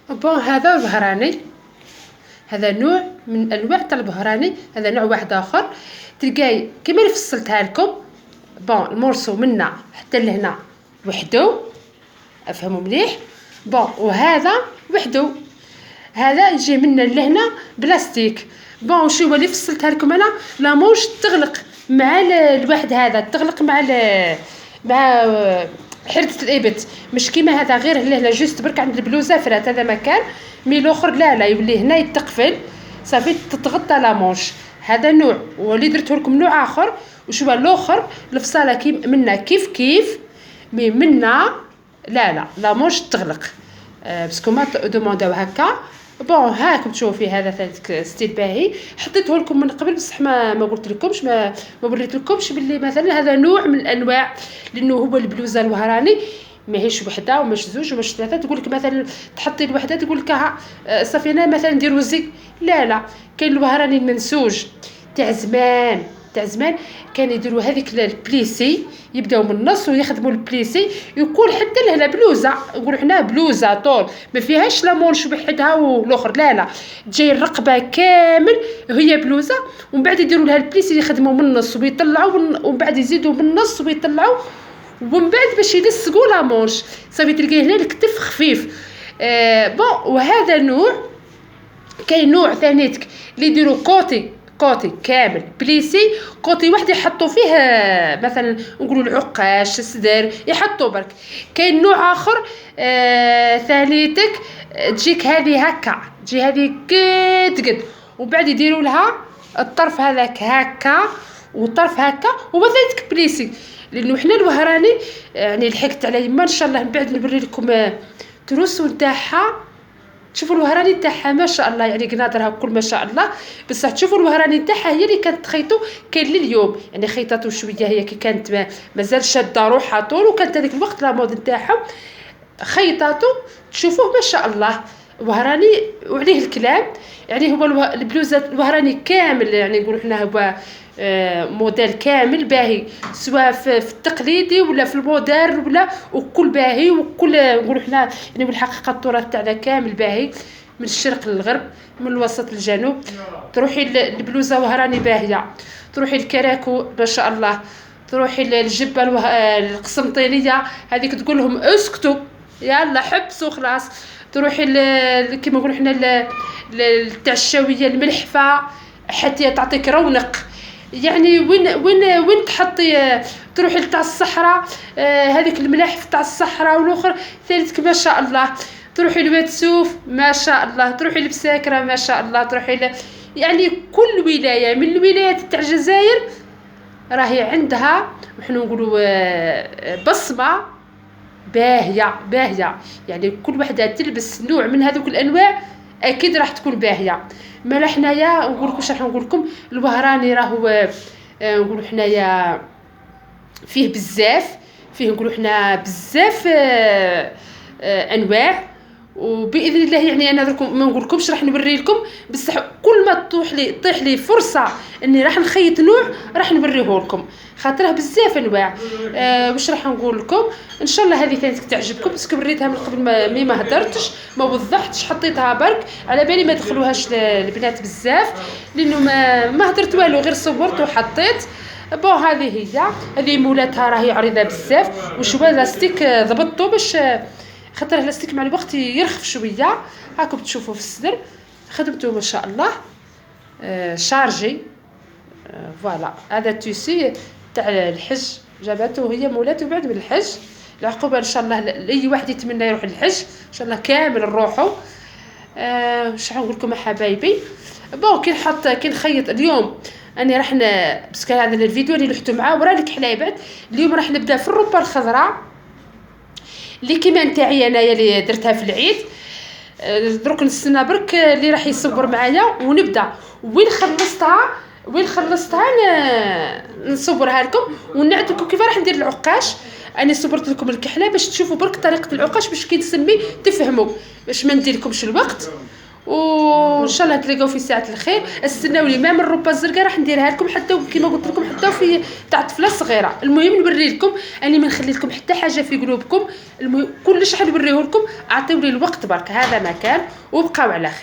بون هذا البهراني، هذا نوع من انواع تاع البهراني، هذا نوع واحد اخر تلقاي كيما اللي فصلتها لكم. بون المورسو منا حتى لهنا وحدو، افهموا مليح. بون وهذا وحدو، هذا يجي منا لهنا بلاستيك. بون شو هو اللي فصلتها لكم انا؟ لامونش تغلق مع الواحد، هذا تغلق مع حردة الابط، مش كيما هذا غير لهنا جوست برك عند البلوزه فرات هذا مكان، مي الاخر لا يولي هنا يتقفل صافي تتغطى لامونش. هذا نوع، واللي درته لكم نوع اخر. وشو الاخر الفصاله كي منا كيف مي منا لا لامونش تغلق. باسكو ما دومونداو هكا. بون هاكم تشوفي هذا ثالث ستيل باهي، حطيته لكم من قبل بصح ما قلت لكمش، ما وريت لكمش باللي مثلا هذا نوع من الانواع، لانه هو البلوزه الوهراني ماهيش وحده وماش زوج وماش ثلاثه. تقول لك مثلا تحطي الوحده تقول لك ها صافي انا مثلا نديرو زي لا كاين الوهراني المنسوج تاع زمان كان يديروا هذيك البليسي، يبداو من النص ويخدموا البليسي يكون حتى لهنا بلوزه، نقولوا حنا بلوزه طول ما فيهاش لا مونش وحدها والاخر لا تجي الرقبه كامل هي بلوزه، ومن بعد يديروا لها البليسي يخدموا من النص ويطلعوا، ومن بعد يزيدوا من النص ويطلعوا، ومن بعد باش يلصقوا لا مونش صافي تلقاي هنا الكتف خفيف. بون وهذا نوع. كاين نوع ثاني اللي يديروا كوتي كامل بليسي، كوتي واحد يحطوا فيه مثلا نقولوا العقاش الصدر يحطوا برك. كاين نوع اخر ثالثك تجيك هذه هكا، تجي هذه قد وبعد يديروا لها الطرف هذاك هكا والطرف هكا وبديتك بليسي. لانه حنا الوهراني يعني لحقت على يما ان شاء الله من بعد نوري لكم تروس نتاعها. تشوفوا الوهراني تاعها ما شاء الله، يعني قناطرها كل ما شاء الله، بصح تشوفوا الوهراني تاعها هي اللي كانت تخيطوا كاين لليوم، يعني خيطاتو شويه هي كي كانت مازال شاده روحها طول، وكانت هذيك الوقت لا مود نتاعهم خيطاتو تشوفوه ما شاء الله وهراني وعليه الكلام. يعني هو البلوزه الوهراني كامل، يعني نقولوا حنا هو موديل كامل باهي، سواء في التقليدي ولا في المودرن ولا وكل باهي، وكل نقولوا حنا يعني بالحقيقه التراث تاعنا كامل باهي من الشرق للغرب من الوسط للجنوب. تروحي البلوزه وهراني باهيه، تروحي الكراكو ما شاء الله، تروحي للجبه القسنطينيه هذيك تقول لهم اسكتوا يلا حبسوا خلاص. تروحي كيما نقولوا حنا تاع الشاويه الملحفه حتى تعطيك رونق. يعني وين تحطي تروحي لتاع الصحراء هذيك الملاحف تاع الصحراء، والاخر ثالثك ما شاء الله. تروحي لواتسوف ما شاء الله، تروحي لبساكره ما شاء الله، تروحي يعني كل ولايه من الولايات تاع الجزائر راهي عندها وحنا نقولوا بصمه باهيه. يعني كل وحده تلبس نوع من هذوك الانواع اكيد راح تكون باهيه. ما حنايا نقول لكم راح نقول لكم الوهراني راهو نقولوا حنايا فيه بزاف، فيه نقولوا حنا بزاف انواع، وباذن الله يعني انا دركم ما نقول لكمش راح نوري لكم، بصح كل ما طيح لي فرصه اني راح نخيط نوع راح نوريه لكم، خاطرها بزاف انواع. واش راح نقول لكم ان شاء الله هذه ثاني تعجبكم، باسكو وريتها من قبل ما هدرتش ما وضحتش، حطيتها برك على بالي ما دخلوهاش البنات بزاف، لانه ما هدرت والو غير صورت وحطيت. بون هذه مولاتها راهي عريضه بزاف، وشويه لاستيك ضبطته باش خاطر اللاستيك مع الوقت يرخف شويه. هاكم تشوفوا في الصدر خدمته ما شاء الله شارجي. فوالا هذا تيسي تاع الحج جابته هي مولاته بعد من الحج، العقوبه ان شاء الله لاي واحد يتمنى يروح الحج ان شاء الله كامل نروحوا. واش نقول لكم حبايبي. بون كي نخيط اليوم اني راح باسكو هذا الفيديو اللي لحتو معاه وراني كحلاي بعد. اليوم راح نبدا في الروبه الخضراء اللي كيما نتاعي انايا اللي درتها في العيد. دروك نستنى برك اللي راح يصور معايا ونبدا. وين خلصتها نصورها لكم ونعد لكم كيف راح ندير العقاش. انا صورت لكم الكحله باش تشوفوا برك طريقه العقاش باش كي تسمي تفهموا، باش ما ندير لكمش الوقت وان شاء الله تلاقاو في ساعه الخير. استناوني مام الروبه الزرقاء راح نديرها لكم حتى كما قلت لكم حتى في تاع طفله صغيره. المهم نوري لكم اني ما نخلي لكم حتى حاجه في قلوبكم، المهم كلش حنوريه لكم. اعطيوني الوقت برك، هذا مكان وبقاو على خير.